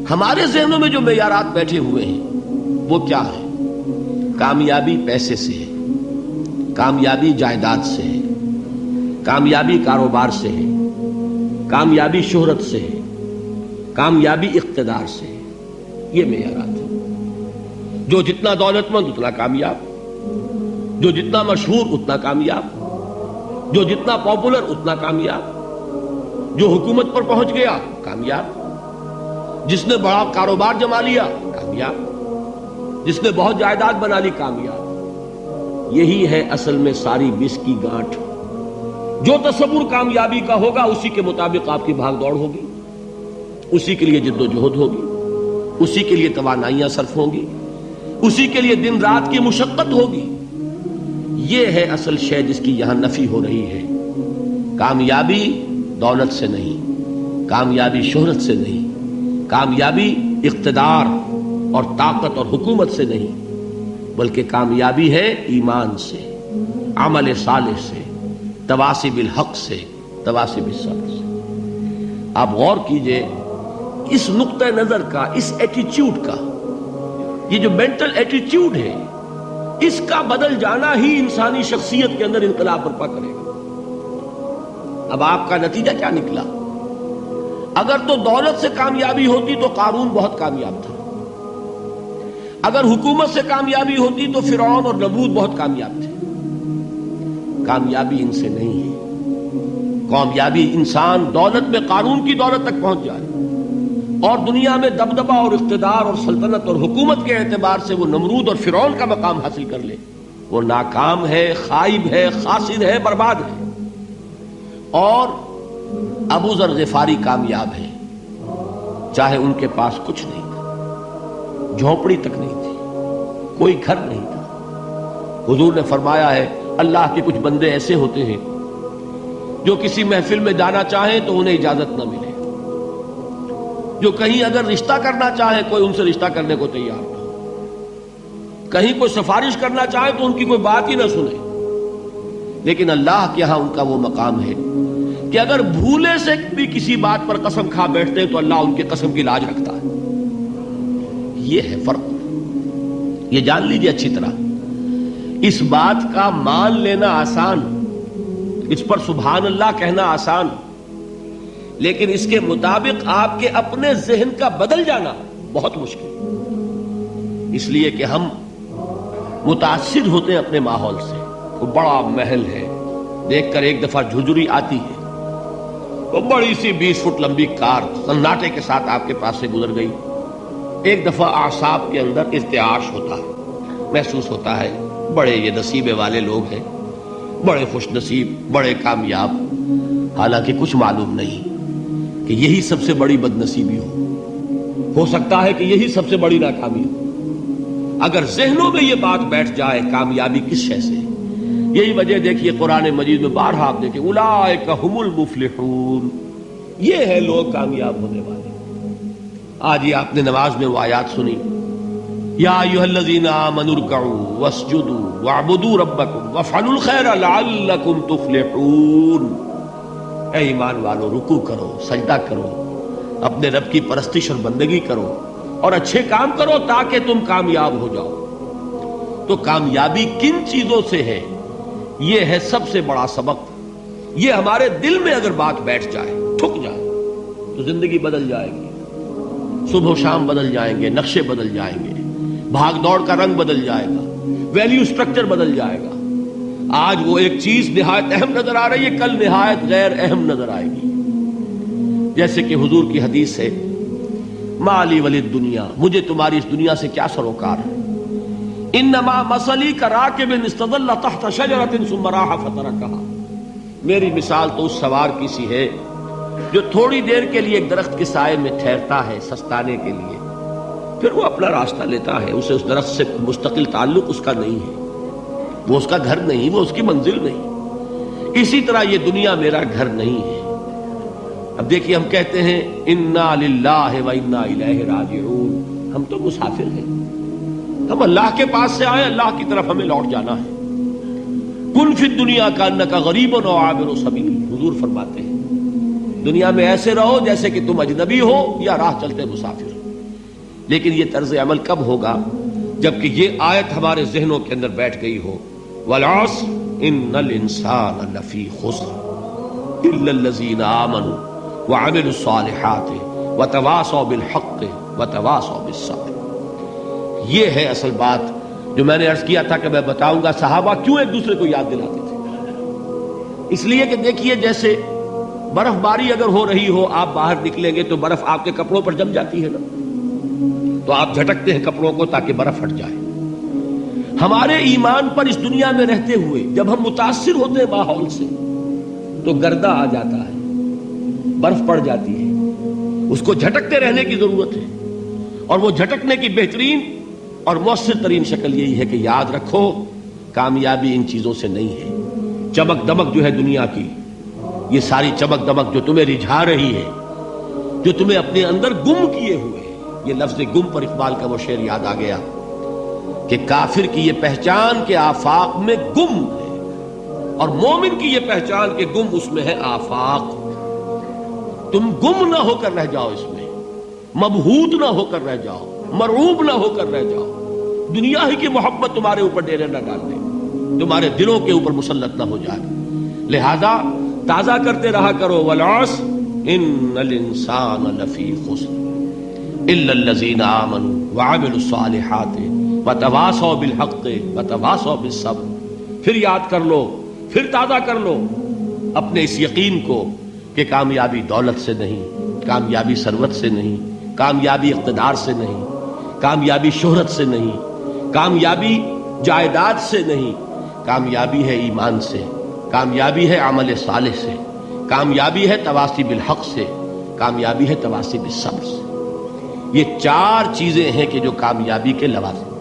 ہمارے ذہنوں میں جو معیارات بیٹھے ہوئے ہیں وہ کیا ہے؟ کامیابی پیسے سے ہے، کامیابی جائیداد سے ہے، کامیابی کاروبار سے ہے، کامیابی شہرت سے ہے، کامیابی اقتدار سے ہے. یہ معیارات ہیں. جو جتنا دولت مند اتنا کامیاب، جو جتنا مشہور اتنا کامیاب، جو جتنا پاپولر اتنا کامیاب، جو حکومت پر پہنچ گیا کامیاب، جس نے بڑا کاروبار جما لیا کامیاب، جس نے بہت جائیداد بنا لی کامیاب. یہی ہے اصل میں ساری بس کی گانٹھ. جو تصور کامیابی کا ہوگا اسی کے مطابق آپ کی بھاگ دوڑ ہوگی، اسی کے لیے جد و جہد ہوگی، اسی کے لیے توانائیاں صرف ہوں گی، اسی کے لیے دن رات کی مشقت ہوگی. یہ ہے اصل شے جس کی یہاں نفی ہو رہی ہے. کامیابی دولت سے نہیں، کامیابی شہرت سے نہیں، کامیابی اقتدار اور طاقت اور حکومت سے نہیں، بلکہ کامیابی ہے ایمان سے، عمل صالح سے، تواصی بالحق سے، تواصی بالصبر سے. آپ غور کیجئے اس نقطہ نظر کا، اس ایٹیچیوڈ کا، یہ جو مینٹل ایٹیچیوڈ ہے اس کا بدل جانا ہی انسانی شخصیت کے اندر انقلاب برپا کرے گا. اب آپ کا نتیجہ کیا نکلا؟ اگر تو دولت سے کامیابی ہوتی تو قارون بہت کامیاب تھا، اگر حکومت سے کامیابی ہوتی تو فرعون اور نمرود بہت کامیاب تھے. کامیابی ان سے نہیں ہے. کامیابی انسان دولت میں قارون کی دولت تک پہنچ جائے اور دنیا میں دبدبہ اور اقتدار اور سلطنت اور حکومت کے اعتبار سے وہ نمرود اور فرعون کا مقام حاصل کر لے، وہ ناکام ہے، خائب ہے، خاسر ہے، برباد ہے. اور ابو ذر غفاری کامیاب ہے، چاہے ان کے پاس کچھ نہیں تھا، جھونپڑی تک نہیں تھی، کوئی گھر نہیں تھا. حضور نے فرمایا ہے اللہ کے کچھ بندے ایسے ہوتے ہیں جو کسی محفل میں جانا چاہیں تو انہیں اجازت نہ ملے، جو کہیں اگر رشتہ کرنا چاہے کوئی ان سے رشتہ کرنے کو تیار نہ، کہیں کوئی سفارش کرنا چاہے تو ان کی کوئی بات ہی نہ سنے. لیکن اللہ کے ہاں ان کا وہ مقام ہے کہ اگر بھولے سے بھی کسی بات پر قسم کھا بیٹھتے تو اللہ ان کے قسم کی لاج رکھتا ہے. یہ ہے فرق. یہ جان لیجیے اچھی طرح. اس بات کا مان لینا آسان، اس پر سبحان اللہ کہنا آسان، لیکن اس کے مطابق آپ کے اپنے ذہن کا بدل جانا بہت مشکل. اس لیے کہ ہم متاثر ہوتے ہیں اپنے ماحول سے. وہ بڑا محل ہے، دیکھ کر ایک دفعہ جھجری آتی ہے، وہ بڑی سی 20 فٹ لمبی کار سناٹے کے ساتھ آپ کے پاس سے گزر گئی. ایک دفعہ اعصاب کے اندر ارتعاش ہوتا ہے، محسوس ہوتا ہے بڑے یہ نصیبے والے لوگ ہیں، بڑے خوش نصیب، بڑے کامیاب. حالانکہ کچھ معلوم نہیں کہ یہی سب سے بڑی بد نصیبی ہو سکتا ہے کہ یہی سب سے بڑی ناکامی ہو. اگر ذہنوں میں یہ بات بیٹھ جائے کامیابی کس شے سے. یہی وجہ دیکھیے قرآن مجید میں بارہا آپ دیکھیں اولئک ھم المفلحون، یہ ہے لوگ کامیاب ہونے والے. آج یہ آپ نے نماز میں وہ آیات سنی، یا ایھا الذین آمنوا ارکعوا واسجدوا واعبدوا ربکم وافعلوا الخیر لعلکم تفلحون. اے ایمان والو، رکوع کرو، سجدہ کرو، اپنے رب کی پرستش اور بندگی کرو اور اچھے کام کرو تاکہ تم کامیاب ہو جاؤ. تو کامیابی کن چیزوں سے ہے؟ یہ ہے سب سے بڑا سبق. یہ ہمارے دل میں اگر بات بیٹھ جائے، ٹھک جائے، تو زندگی بدل جائے گی. صبح و شام بدل جائیں گے، نقشے بدل جائیں گے، بھاگ دوڑ کا رنگ بدل جائے گا، ویلیو سٹرکچر بدل جائے گا. آج وہ ایک چیز نہایت اہم نظر آ رہی ہے، کل نہایت غیر اہم نظر آئے گی. جیسے کہ حضور کی حدیث ہے مالی ولی دنیا، مجھے تمہاری اس دنیا سے کیا سروکار ہے. انما مثلی کراکب استظل تحت شجرۃ ثم راح فترکها، میری مثال تو اس سوار کی سی ہے جو تھوڑی دیر کے لیے ایک درخت کے سائے میں ٹھہرتا ہے سستانے کے لیے، پھر وہ اپنا راستہ لیتا ہے. اسے اس درخت سے مستقل تعلق اس کا نہیں ہے، وہ اس کا گھر نہیں، وہ اس کی منزل نہیں. اسی طرح یہ دنیا میرا گھر نہیں ہے. اب دیکھیے ہم کہتے ہیں انا للہ و انا الیہ راجعون، ہم تو مسافر ہیں، ہم اللہ کے پاس سے آئے، اللہ کی طرف ہمیں لوٹ جانا ہے. کن فی الدنیا کانک غریب و عابر سبیل، حضور فرماتے ہیں دنیا میں ایسے رہو جیسے کہ تم اجنبی ہو یا راہ چلتے مسافر. لیکن یہ طرز عمل کب ہوگا؟ جبکہ یہ آیت ہمارے ذہنوں کے اندر بیٹھ گئی ہو. والعصر ان الانسان لفی خسر الا الذین آمنوا وعملوا الصالحات وتواصوا بالحق وتواصوا بالصبر. یہ ہے اصل بات جو میں نے عرض کیا تھا کہ میں بتاؤں گا صحابہ کیوں ایک دوسرے کو یاد دلاتے تھے. اس لیے کہ دیکھیے جیسے برف باری اگر ہو رہی ہو، آپ باہر نکلیں گے تو برف آپ کے کپڑوں پر جم جاتی ہے نا، تو آپ جھٹکتے ہیں کپڑوں کو تاکہ برف ہٹ جائے. ہمارے ایمان پر اس دنیا میں رہتے ہوئے جب ہم متاثر ہوتے ہیں ماحول سے تو گردہ آ جاتا ہے، برف پڑ جاتی ہے، اس کو جھٹکتے رہنے کی ضرورت ہے. اور وہ جھٹکنے کی بہترین اور مؤثر ترین شکل یہی ہے کہ یاد رکھو کامیابی ان چیزوں سے نہیں ہے. چمک دمک جو ہے دنیا کی، یہ ساری چمک دمک جو تمہیں رجھا رہی ہے، جو تمہیں اپنے اندر گم کیے ہوئے. یہ لفظ گم پر اقبال کا وہ شعر یاد آ گیا کہ کافر کی یہ پہچان کے آفاق میں گم ہے، اور مومن کی یہ پہچان کے گم اس میں ہے آفاق. تم گم نہ ہو کر رہ جاؤ، اس میں مبہوت نہ ہو کر رہ جاؤ، مرعوب نہ ہو کر رہ جاؤ. دنیا ہی کی محبت تمہارے اوپر ڈیرے نہ ڈال دے، تمہارے دلوں کے اوپر مسلط نہ ہو جائے. لہذا تازہ کرتے رہا کرو والعصر ان الانسان لفی خسر الا الذین آمنوا وعملوا الصالحات وتواصوا بالحق وتواصوا بالصبر. پھر یاد کر لو، پھر تازہ کر لو اپنے اس یقین کو کہ کامیابی دولت سے نہیں، کامیابی ثروت سے نہیں، کامیابی اقتدار سے نہیں، کامیابی شہرت سے نہیں، کامیابی جائیداد سے نہیں. کامیابی ہے ایمان سے، کامیابی ہے عمل صالح سے، کامیابی ہے تواصی بالحق سے، کامیابی ہے تواصی بالصبر سے. یہ چار چیزیں ہیں کہ جو کامیابی کے لوازم